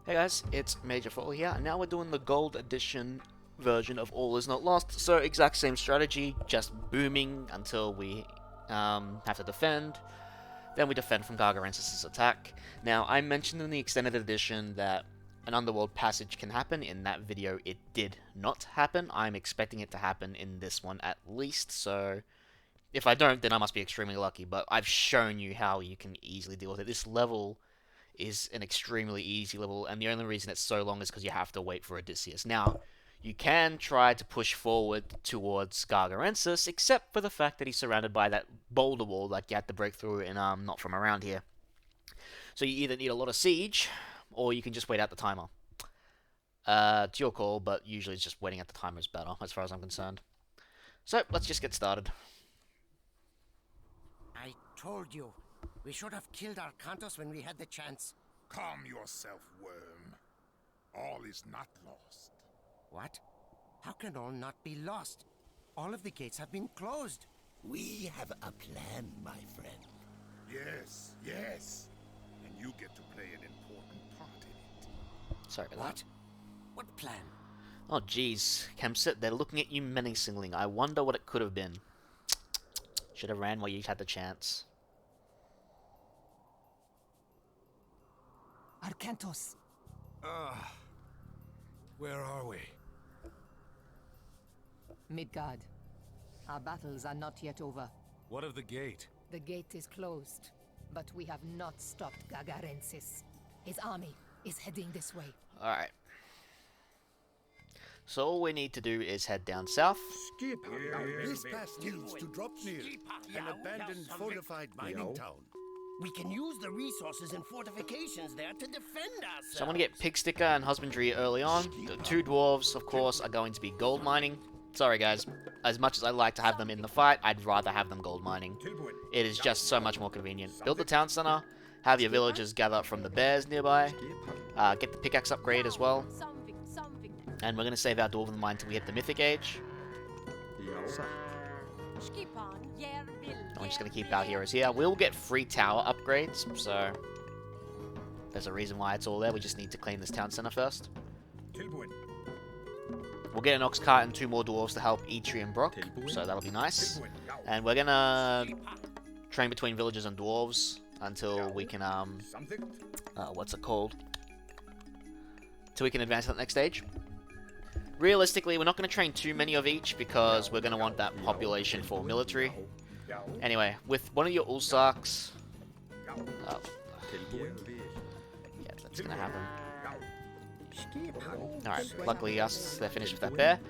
Hey guys, it's Major Fall here, and now we're doing the gold edition version of All Is Not Lost. So exact same strategy, just booming until we have to defend. Then we defend from Gargarensis' attack. Now, I mentioned in the extended edition that an Underworld Passage can happen. In that video, it did not happen. I'm expecting it to happen in this one at least, so if I don't, then I must be extremely lucky, but I've shown you how you can easily deal with it. This level is an extremely easy level, and the only reason it's so long is because you have to wait for Odysseus. Now, you can try to push forward towards Gargarensis, except for the fact that he's surrounded by that Boulder Wall, like you have to break through and not from around here. So you either need a lot of siege, or you can just wait out the timer. It's your call, but usually it's just waiting out the timer is better, as far as I'm concerned. So, let's just get started. I told you. We should have killed Arcantos when we had the chance. Calm yourself, worm. All is not lost. What? How can all not be lost? All of the gates have been closed. We have a plan, my friend. Yes, yes. And you get to play an important part in it. Sorry about that. What plan? Oh jeez, Kemsit, they're looking at you menacingly. I wonder what it could have been. Should have ran while you had the chance. Arcantos. Where are we? Midgard. Our battles are not yet over. What of the gate? The gate is closed, but we have not stopped Gargarensis. His army is heading this way. Alright. So all we need to do is head down south. This pass leads to Dropnir, an abandoned fortified mining town. We can use the resources and fortifications there to defend ourselves. So I'm going to get Pig Sticker and Husbandry early on. The two dwarves, of course, are going to be gold mining. Sorry guys, as much as I like to have them in the fight, I'd rather have them gold mining. It is just so much more convenient. Build the town center, have your villagers gather up from the bears nearby, get the pickaxe upgrade as well. And we're going to save our dwarven mine until we hit the mythic age. And we're just going to keep our heroes here. We'll get free tower upgrades, so there's a reason why it's all there. We just need to claim this town center first. We'll get an ox cart and 2 more dwarves to help Eitri and Brock, so that'll be nice. And we're going to train between villagers and dwarves until we can, what's it called? Till we can advance to the next stage. Realistically, we're not going to train too many of each because we're going to want that population for military. Anyway, with one of your Ulfsarks... yeah, that's going to happen. Alright, luckily us, they're finished with that bear.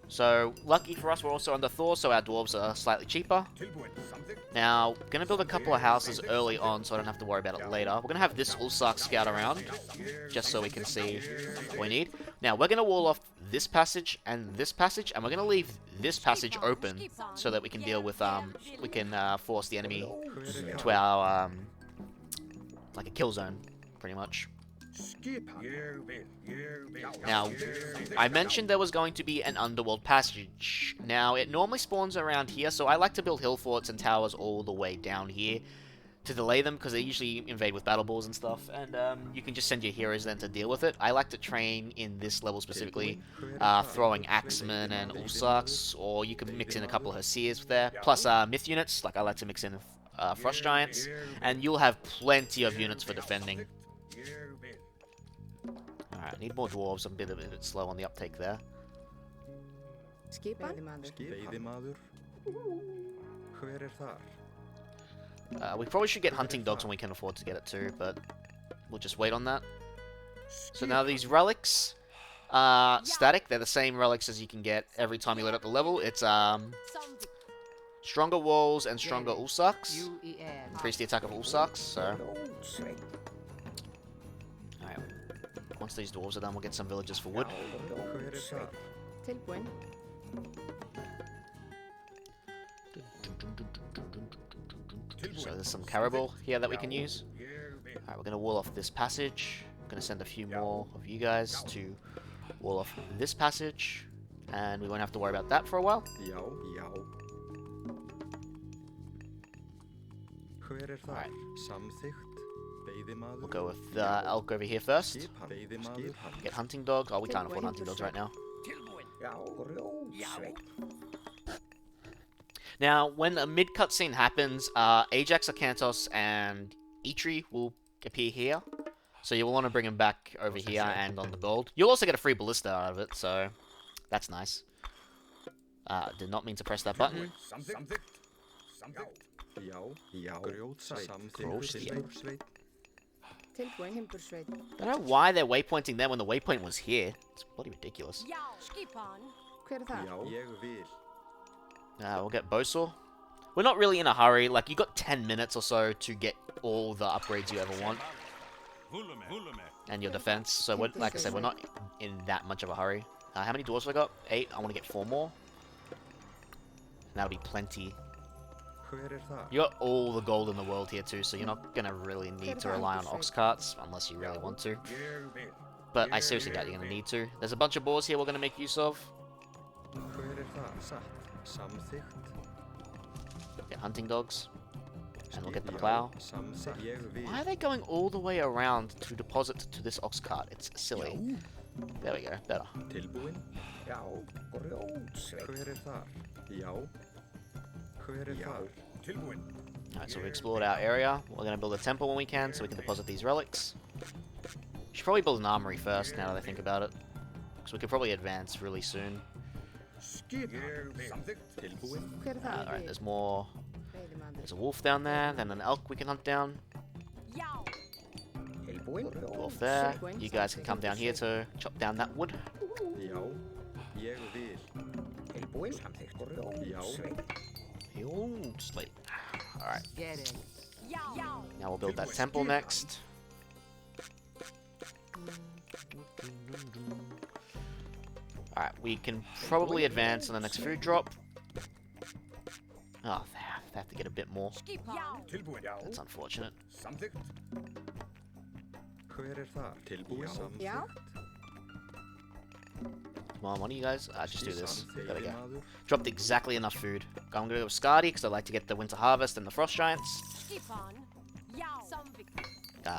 So, lucky for us, we're also under Thor, so our dwarves are slightly cheaper. Now, going to build a couple of houses early on so I don't have to worry about it later. We're going to have this Ulfsark scout around, just so we can see what we need. Now, we're going to wall off this passage, and we're going to leave this passage open so that we can deal with, we can force the enemy to our, like a kill zone, pretty much. Now, I mentioned there was going to be an Underworld Passage. Now, it normally spawns around here, so I like to build hill forts and towers all the way down here to delay them, because they usually invade with battle balls and stuff, and you can just send your heroes then to deal with it. I like to train in this level specifically, throwing axemen and Ulfsarks, or you can mix in a couple of Herseers there, plus myth units, like I like to mix in frost giants, and you'll have plenty of units for defending. Alright, I need more dwarves. I'm a bit slow on the uptake there. We probably should get hunting dogs when we can afford to get it too, but we'll just wait on that. So now these relics, static. They're the same relics as you can get every time you load up the level. It's stronger walls and stronger Ulfsarks. Increase the attack of Ulfsarks, so... Alright, once these dwarves are done, we'll get some villagers for wood. So there's some caribou here that we can use. Alright, we're going to wall off this passage. I'm going to send a few more of you guys to wall off this passage. And we won't have to worry about that for a while. Alright. We'll go with the elk over here first. Get hunting dog. Oh, we can't afford hunting dogs right now. Now, when a mid cutscene happens, Ajax, Acanthos, and Eitri will appear here. So you'll want to bring him back over here and on the gold. You'll also get a free ballista out of it, so that's nice. Did not mean to press that button. Don't know why they're waypointing there when the waypoint was here. It's bloody ridiculous. We'll get Bowsaw. We're not really in a hurry. Like, you got 10 minutes or so to get all the upgrades you ever want. And your defense. So, like I said, we're not in that much of a hurry. How many doors have I got? 8. I want to get 4 more. And that'll be plenty. You got all the gold in the world here too, so you're not gonna really need to rely on ox carts unless you really want to. But I seriously doubt you're gonna need to. There's a bunch of boars here we're gonna make use of. Get hunting dogs. And we'll get the plow. Why are they going all the way around to deposit to this ox cart? It's silly. There we go, better. Alright, so we explored our area. We're going to build a temple when we can, so we can deposit these relics. Should probably build an armory first, now that I think about it. Because we could probably advance really soon. Alright, there's more. There's a wolf down there, then an elk we can hunt down. Wolf there. You guys can come down here to chop down that wood. Sleep. Alright. Now we'll build that temple next. Alright, we can probably advance on the next food drop. Oh, they have to get a bit more. That's unfortunate. Come on, one of you guys? Just do this. There we go. Dropped exactly enough food. I'm gonna go with Skadi because I like to get the Winter Harvest and the Frost Giants.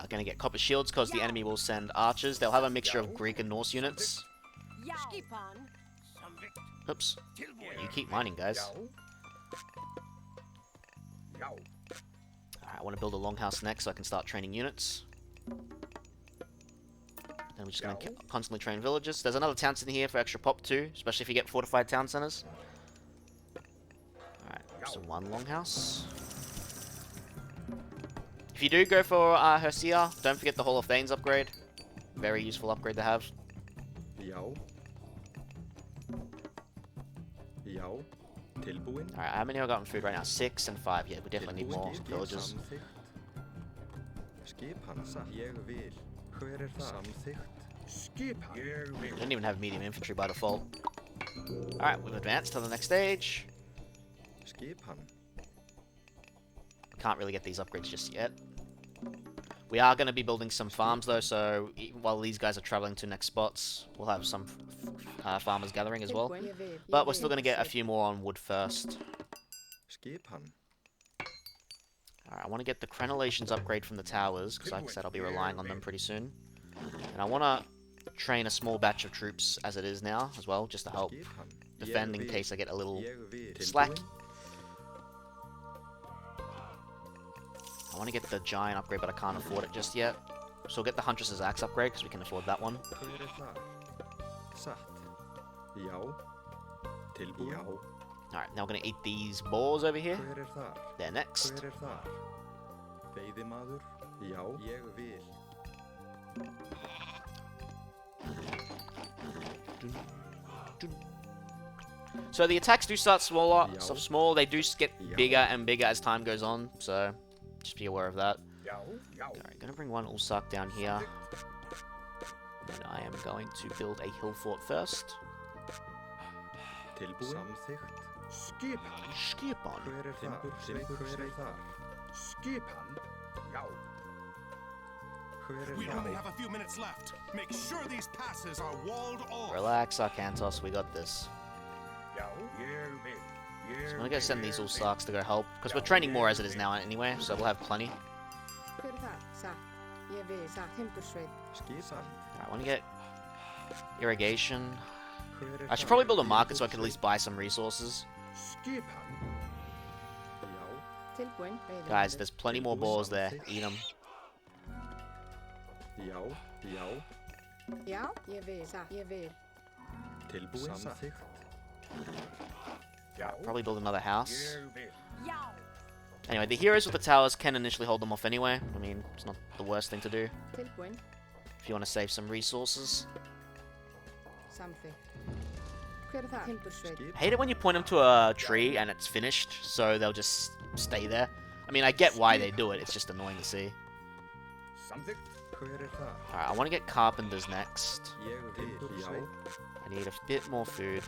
Gonna get Copper Shields because the enemy will send archers. They'll have a mixture of Greek and Norse units. Oops. You keep mining, guys. Alright, I want to build a longhouse next so I can start training units. Then we're just going to constantly train villages. There's another town center here for extra pop too, especially if you get fortified town centers. Alright, so one longhouse. If you do go for Hersia, don't forget the Hall of Thanes upgrade. Very useful upgrade to have. Alright, how many have I got in food right now? 6 and 5. Yeah, we definitely need more villages. Don't even have medium infantry by default. Alright, we've advanced to the next stage. Can't really get these upgrades just yet. We are going to be building some farms though, so while these guys are traveling to next spots, we'll have some farmers gathering as well. But we're still going to get a few more on wood first. Alright, I want to get the crenellations upgrade from the towers, because like I said, I'll be relying on them pretty soon. And I want to train a small batch of troops as it is now, as well, just to help defend in case I get a little slack. I want to get the giant upgrade, but I can't afford it just yet. So we'll get the Huntress's Axe upgrade, because we can afford that one. Alright, now we're going to eat these boars over here. They're next. So the attacks do start small, they do get bigger and bigger as time goes on, so just be aware of that. Alright, gonna bring one Ulfsark down here. And I am going to build a hill fort first. Skipan. We only have a few minutes left. Make sure these passes are walled off. Relax, Arkantos, we got this. So I'm gonna go send these Ulfsarks to go help, because we're training more as it is now anyway, so we'll have plenty. I want to get irrigation. I should probably build a market so I can at least buy some resources. Guys, there's plenty more balls there. Eat them. Probably build another house. Anyway, the heroes with the towers can initially hold them off anyway. I mean, it's not the worst thing to do. If you want to save some resources. I hate it when you point them to a tree and it's finished, so they'll just stay there. I mean, I get why they do it, it's just annoying to see. Alright, I want to get carpenters next. I need a bit more food.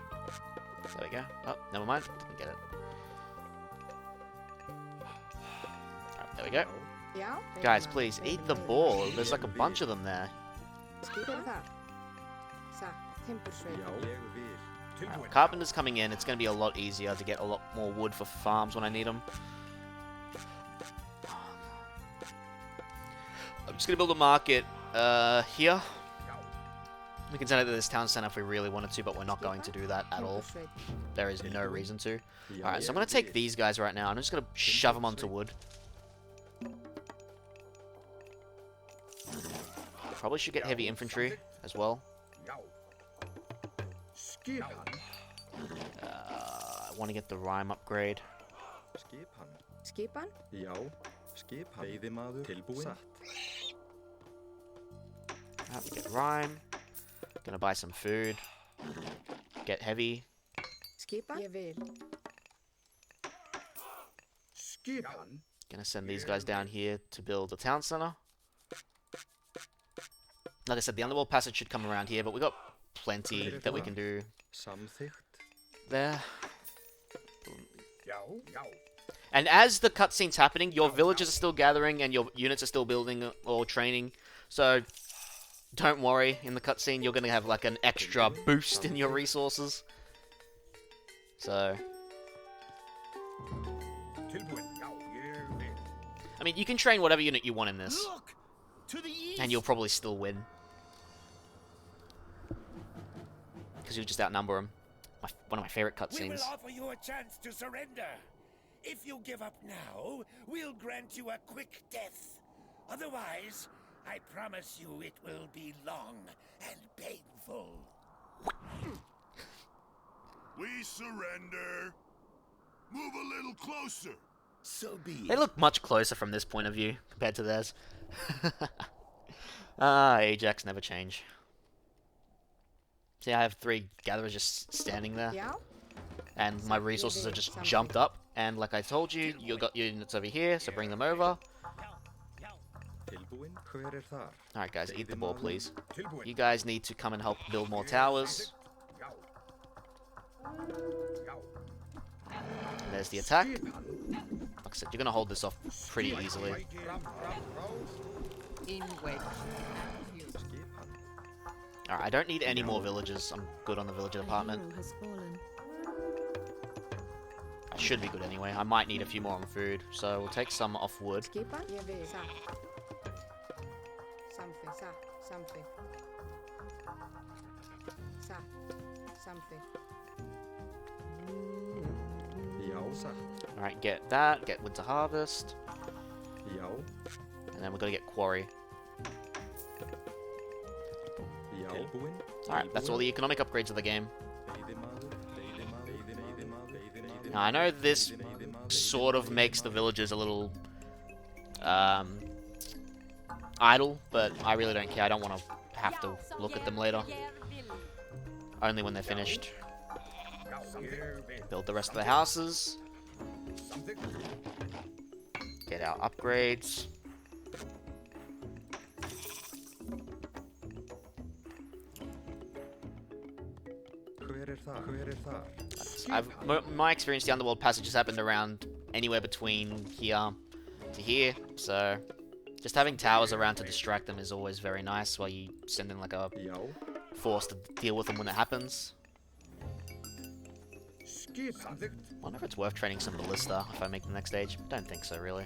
There we go. Oh, never mind. Didn't get it. Alright, there we go. Guys, please, eat the ball. There's like a bunch of them there. Right, carpenter's coming in. It's going to be a lot easier to get a lot more wood for farms when I need them. I'm just going to build a market here. We can send it to this town center if we really wanted to, but we're not going to do that at all. There is no reason to. Alright, so I'm going to take these guys right now. I'm just going to shove them onto wood. Probably should get heavy infantry as well. I want to get the rhyme upgrade. We get rhyme. Gonna buy some food. Get heavy. Gonna send these guys down here to build a town center. Like I said, the Underworld Passage should come around here, but we got plenty that we can do there. And as the cutscene's happening, your villages are still gathering and your units are still building or training. So don't worry, in the cutscene you're going to have like an extra boost in your resources. So I mean, you can train whatever unit you want in this. And you'll probably still win. Because you'll just outnumber them. One of my favorite cutscenes. We will offer you a chance to surrender. If you give up now, we'll grant you a quick death. Otherwise, I promise you it will be long and painful. We surrender. Move a little closer. So be it. They look much closer from this point of view compared to theirs. Ajax never change. See, I have 3 gatherers just standing there. And my resources have just jumped up. And like I told you, you got your units over here, so bring them over. Alright guys, eat the ball please. You guys need to come and help build more towers. And there's the attack. Like I said, you're going to hold this off pretty easily. Alright, I don't need any more villagers. I'm good on the villager department. I should be good anyway. I might need a few more on food, so we'll take some off wood. Alright, get that. Get wood to harvest. And then we're going to get quarry. Alright, that's all the economic upgrades of the game. Now, I know this sort of makes the villagers a little idle, but I really don't care. I don't want to have to look at them later. Only when they're finished. Build the rest of the houses. Get our upgrades. My experience, the Underworld Passage has happened around anywhere between here to here, so just having towers around to distract them is always very nice while you send in like a force to deal with them when it happens. Wonder if it's worth training some ballista if I make the next stage. Don't think so, really.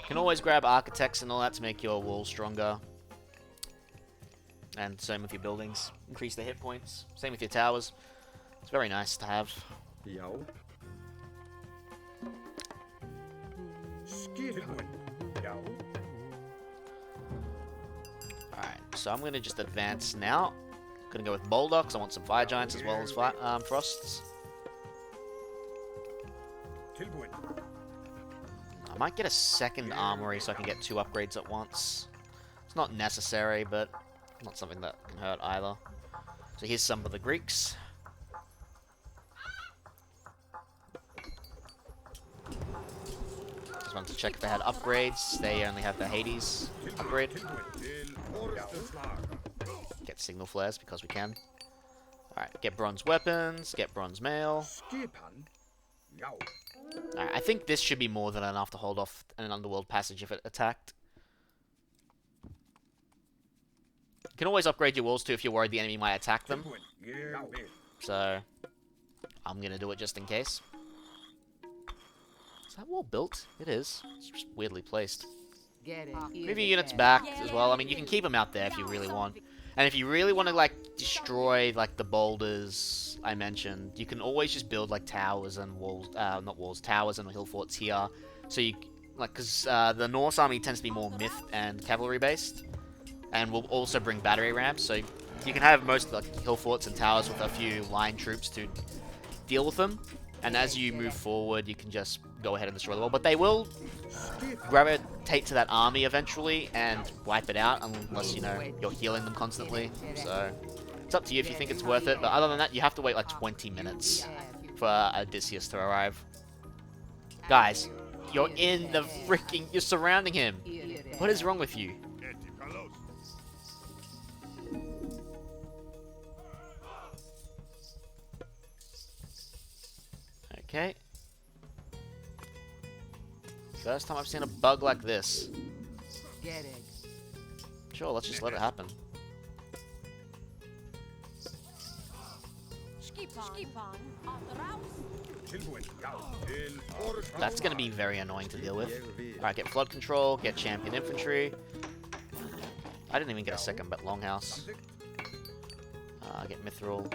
Can always grab architects and all that to make your walls stronger. And same with your buildings. Increase the hit points. Same with your towers. It's very nice to have. Alright, so I'm gonna just advance now. Gonna go with Boulder, because I want some fire giants as well as frosts. I might get a second armory so I can get 2 upgrades at once. It's not necessary, but not something that can hurt either. So here's some of the Greeks. Just wanted to check if they had upgrades. They only have the Hades upgrade. Get signal flares because we can. Alright, get bronze weapons, get bronze mail. Alright, I think this should be more than enough to hold off an Underworld Passage if it attacked. You can always upgrade your walls too if you're worried the enemy might attack them. So, I'm gonna do it just in case. Is that wall built? It is. It's just weirdly placed. Move your units back as well. I mean, you can keep them out there if you really want. And if you really want to, like, destroy, like, the boulders I mentioned, you can always just build, like, towers and walls, not walls, towers and hill forts here. So you, like, because the Norse army tends to be more myth and cavalry based. And will also bring battery rams, so you can have most, like, hill forts and towers with a few line troops to deal with them. And as you move forward, you can just go ahead and destroy the wall. But they will gravitate to that army eventually and wipe it out, unless, you know, you're healing them constantly. So it's up to you if you think it's worth it. But other than that, you have to wait like 20 minutes for Odysseus to arrive. Guys, you're in the freaking... You're surrounding him. What is wrong with you? Okay. First time I've seen a bug like this. Sure, let's just let it happen. That's going to be very annoying to deal with. Alright, get flood control, get champion infantry. I didn't even get a second, but longhouse. Get mithril.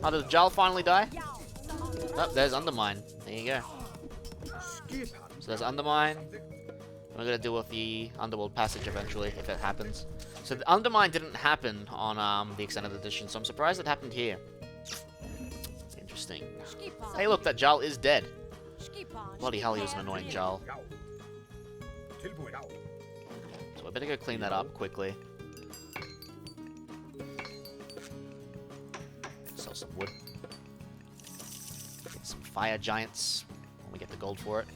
Oh, did Jarl finally die? Oh, there's Undermine. There you go. So there's Undermine. We're going to deal with the Underworld Passage eventually, if it happens. So the Undermine didn't happen on the Extended Edition, so I'm surprised it happened here. Interesting. Hey look, that Jarl is dead. Bloody hell, he was an annoying Jarl. So I better go clean that up quickly. Sell some wood. Get some fire giants when we get the gold for it.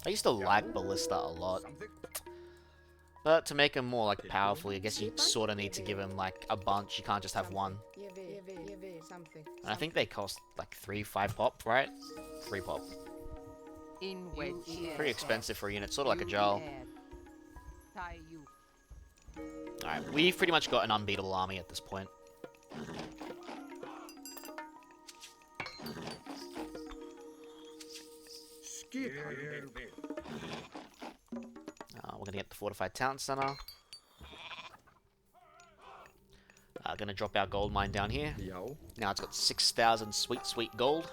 I used to like Ballista a lot. But to make him more like powerful, I guess you sort of need to give him like a bunch. You can't just have one. And I think they cost like 5 pop, right? 3 pop. Pretty expensive for a unit, sort of like a Jarl. Alright, we've pretty much got an unbeatable army at this point. We're gonna get the fortified town center. Gonna drop our gold mine down here. Now it's got 6,000 sweet gold.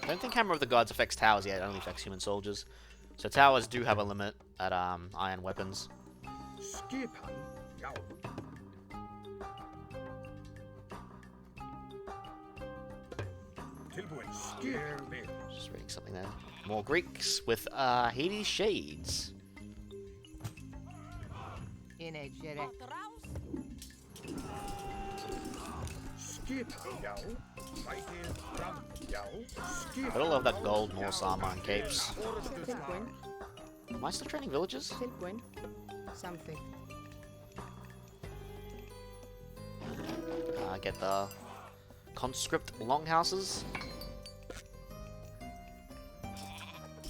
I don't think Hammer of the Gods affects towers yet, it only affects human soldiers. So towers do have a limit at iron weapons. Just reading something there. More Greeks with Hades shades. Skip. Yow. Right here. From. Yow. Skip. I don't love that gold Norse armor and capes. Pinpoint. Am I still training villagers? Pinpoint. Something. Get the conscript longhouses.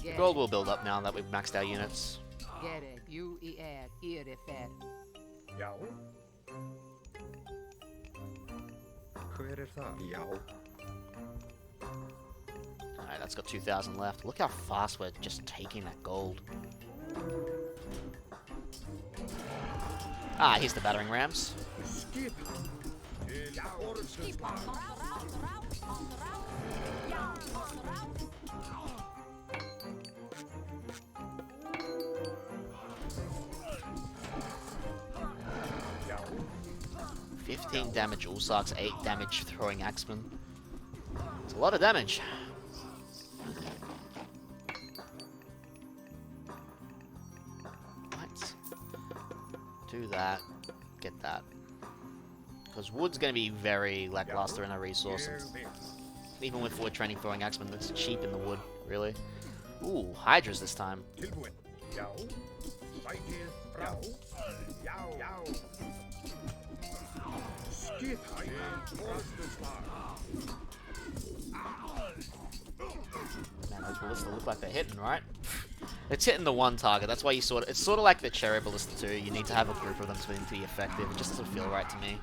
The gold will build up now that we've maxed our units. Yow. Hver það? Yow. Alright, that's got 2,000 left. Look how fast we're just taking that gold. Ah, here's the battering rams. Skip. Yow. Skip on the route. 15 damage Ulfsarks, 8 damage throwing axemen. It's a lot of damage. Let's do that. Get that. Because wood's going to be very lackluster in our resources. Even with wood training throwing axemen, it's cheap in the wood, really. Ooh, hydras this time. Man, those ballistas look like they're hitting, right? It's hitting the one target. That's why you sort of... It's sort of like the cherry ballista too. You need to have a group of them for them to be effective. It just doesn't feel right to me.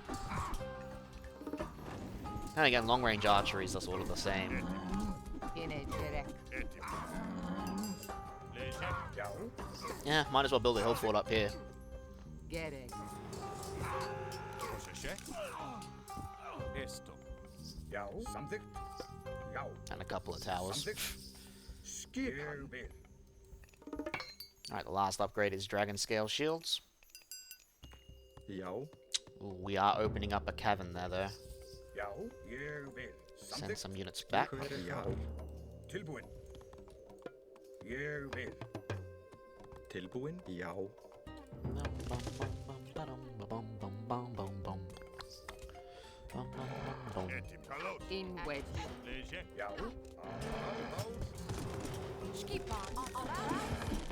And again, long-range archeries are sort of the same. Yeah, might as well build a hill fort up here. And a couple of towers. Alright, the last upgrade is dragon scale shields. Ooh, we are opening up a cavern there, though. Send some units back. Tilbúin? Já. In wedge.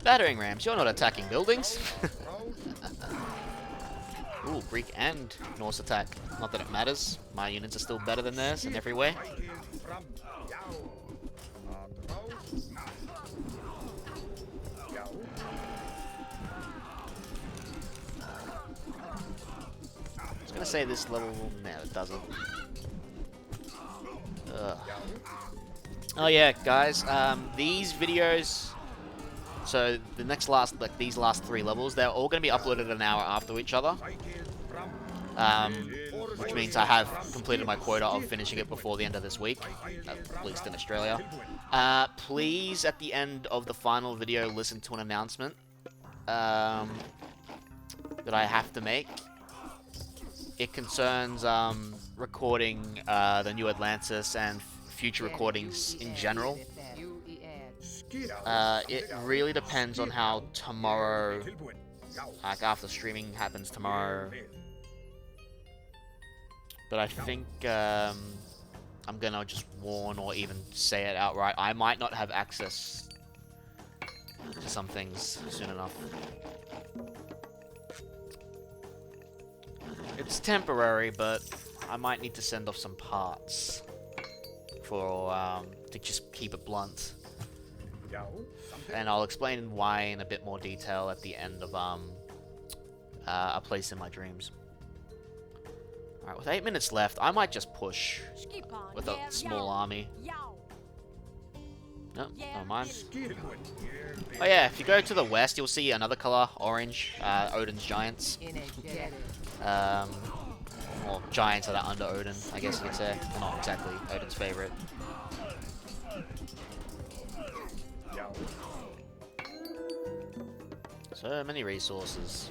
Battering rams, you're not attacking buildings. Ooh, Greek and Norse attack. Not that it matters. My units are still better than theirs in every way. I was gonna say this level... No, it doesn't. Ugh. Oh yeah, guys, these videos... So, the next these last 3 levels, they're all going to be uploaded an hour after each other. Which means I have completed my quota of finishing it before the end of this week, at least in Australia. Please, at the end of the final video, listen to an announcement that I have to make. It concerns recording the New Atlantis and future recordings in general. It really depends on how tomorrow, like after streaming happens tomorrow. But I think I'm gonna just warn or even say it outright. I might not have access to some things soon enough. It's temporary, but I might need to send off some parts for to just keep it blunt. And I'll explain why in a bit more detail at the end of A Place in My Dreams. Alright, with 8 minutes left, I might just push with a small army. No, never mind. Oh yeah, if you go to the west, you'll see another color, orange, Odin's Giants. Or giants that are under Odin, I guess you could say. They're not exactly Odin's favorite. So many resources.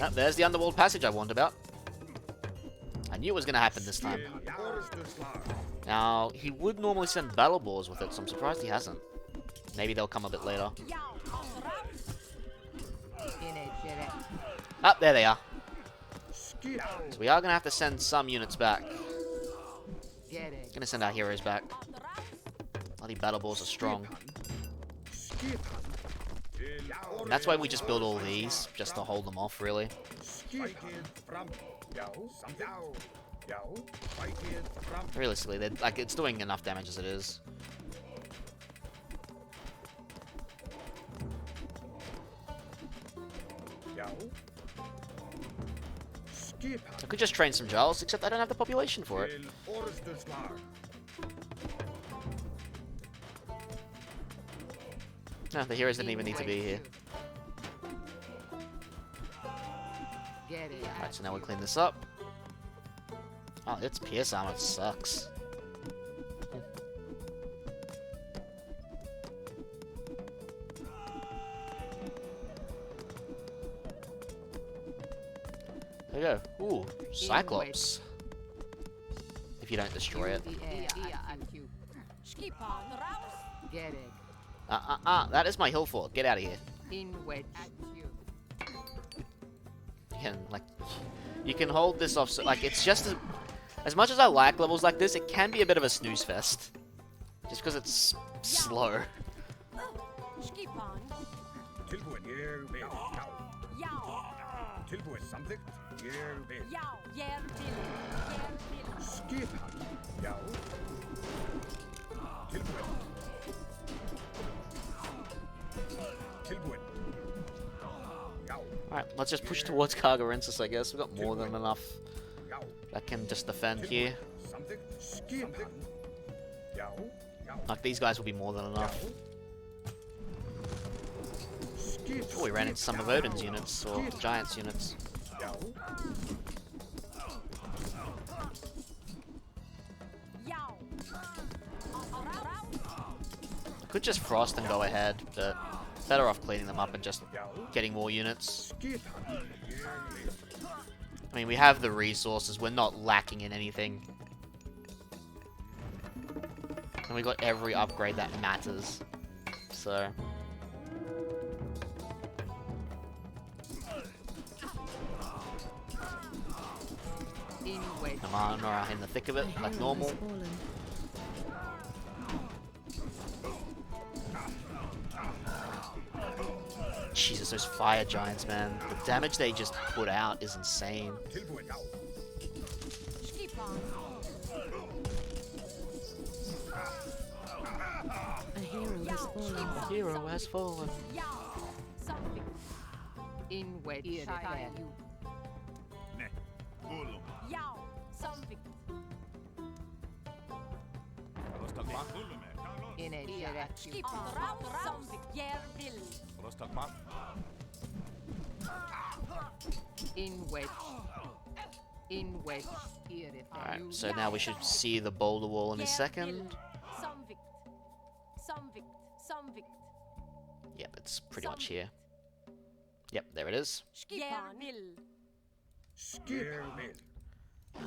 Oh, there's the Underworld Passage I warned about. I knew it was going to happen this time. Now, he would normally send battle boars with it, so I'm surprised he hasn't. Maybe they'll come a bit later. Oh, there they are. So we are gonna have to send some units back. Gonna send our heroes back. Bloody battle balls are strong. And that's why we just build all these, just to hold them off, really. Realistically, like, it's doing enough damage as it is. I could just train some Giles, except I don't have the population for it. No, the heroes didn't even need to be here. Alright, so now we clean this up. Oh, its pierce armor sucks. There we go. Ooh, Cyclops. If you don't destroy it. That is my hill fort. Get out of here. You can hold this off, so, like, it's just as much as I like levels like this, it can be a bit of a snooze fest. Just because it's slow. Alright, let's just push towards Gargarensis, I guess. We've got more than enough that can just defend here. Like, these guys will be more than enough. Oh, we ran into some of Odin's units, or Giant's units. I could just frost and go ahead, but better off cleaning them up and just getting more units. I mean, we have the resources, we're not lacking in anything. And we got every upgrade that matters. So... Come on, Nora, in the thick of it, like normal. Jesus, those fire giants, man. The damage they just put out is insane. A hero has fallen. A hero has fallen. In wedge. In a in wedge. In wedge. Alright, so now we should see the Boulder Wall in a second. Yep, it's pretty much here. Yep, there it is.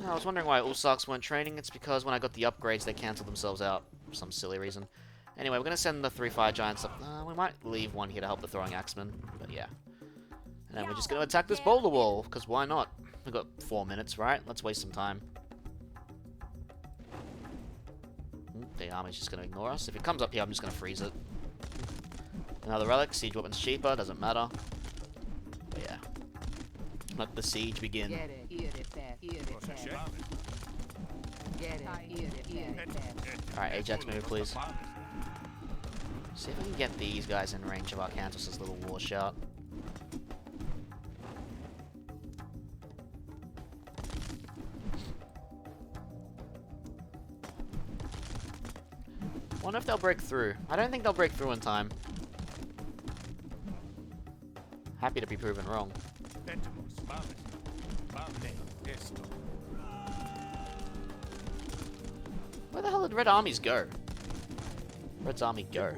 I was wondering why Ulfsarks weren't training. It's because when I got the upgrades, they cancelled themselves out for some silly reason. Anyway, we're going to send the 3 fire giants up. We might leave one here to help the throwing axemen, but yeah. And then we're just going to attack this Boulder Wall, because why not? We've got 4 minutes, right? Let's waste some time. The army's just going to ignore us. If it comes up here, I'm just going to freeze it. Another relic. Siege weapon's cheaper. Doesn't matter. But yeah. Let the siege begin. Alright, Ajax, move, please. See if we can get these guys in range of Arcantus's little war shout. Wonder if they'll break through. I don't think they'll break through in time. Happy to be proven wrong. Where the hell did Red Armies go? Red's army go.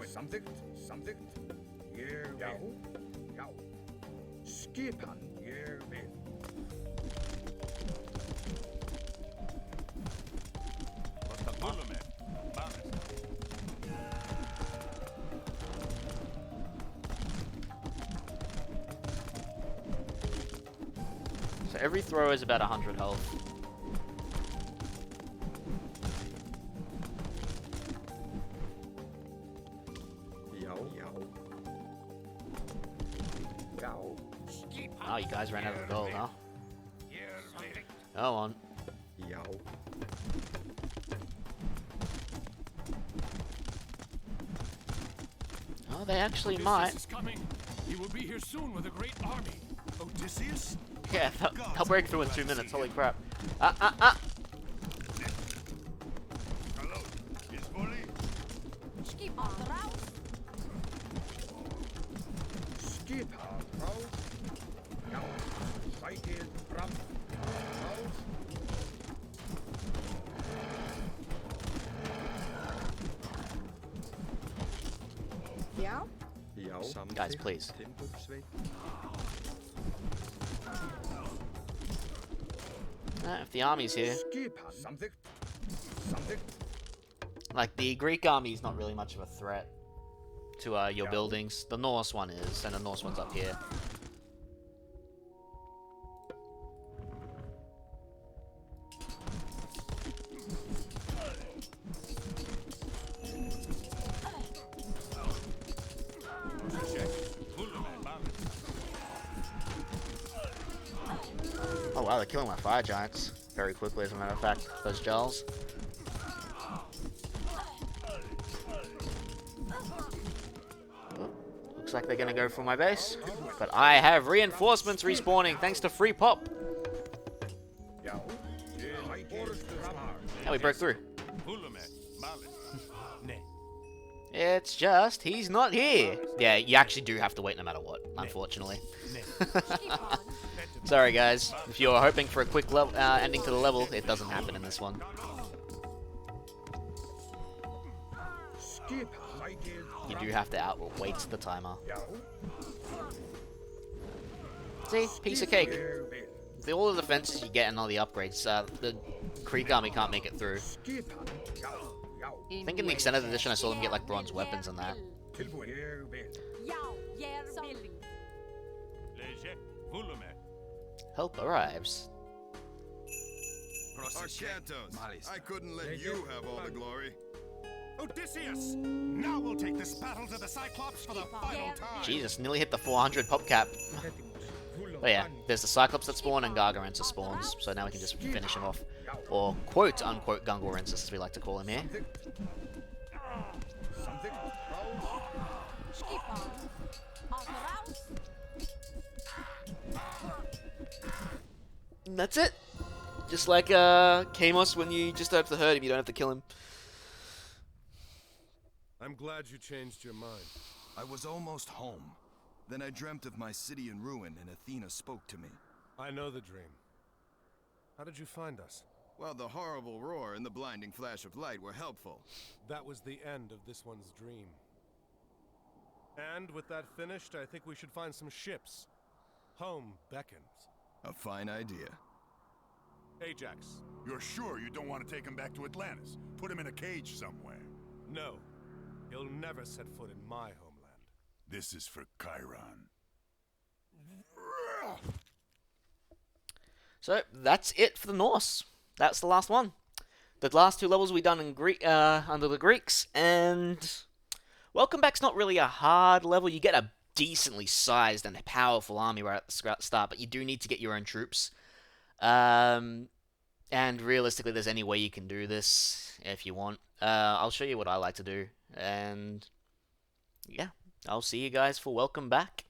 So every throw is about 100 health. Oh, you guys ran out of gold, huh? Go on. Oh, they actually might. Is coming. He will be here soon with a great army. Odysseus? Yeah, they'll break through in 2 minutes. Holy crap. Hello. Is fully. Skip on route. Skip raus. Ja, Cycle raus. Yeah? Guys, please. If the army's here. Something. Like, the Greek army's not really much of a threat to your buildings. The Norse one is, and the Norse one's up here. Oh wow, they're killing my fire giants very quickly, as a matter of fact, those gels. Looks like they're gonna go for my base, but I have reinforcements respawning thanks to free pop. Now we broke through. It's just, he's not here. Yeah, you actually do have to wait no matter what, unfortunately. Sorry guys, if you're hoping for a quick ending to the level, it doesn't happen in this one. You do have to wait the timer. See, piece of cake. All the defenses you get and all the upgrades, the Greek army can't make it through. I think in the extended edition I saw them get like bronze weapons and that. Help arrives. Arcantos, I couldn't let you have all the glory. Odysseus! Now we'll take this battle to the Cyclops for the final time. Jesus, nearly hit the 400 pop cap. But yeah, there's the Cyclops that spawn and Gargarensis spawns, so now we can just finish him off. Or quote-unquote Gungarensis, as we like to call him here. And that's it. Just like Kamos, when you just have to hurt him, you don't have to kill him. I'm glad you changed your mind. I was almost home. Then I dreamt of my city in ruin, and Athena spoke to me. I know the dream. How did you find us? Well, the horrible roar and the blinding flash of light were helpful. That was the end of this one's dream. And with that finished, I think we should find some ships. Home beckons. A fine idea. Ajax. You're sure you don't want to take him back to Atlantis? Put him in a cage somewhere? No. He'll never set foot in my homeland. This is for Chiron. So that's it for the Norse. That's the last one. The last two levels we done in under the Greeks, and Welcome Back's not really a hard level. You get a decently sized and powerful army right at the start, but you do need to get your own troops. And realistically, there's any way you can do this if you want. I'll show you what I like to do, and yeah, I'll see you guys for Welcome Back.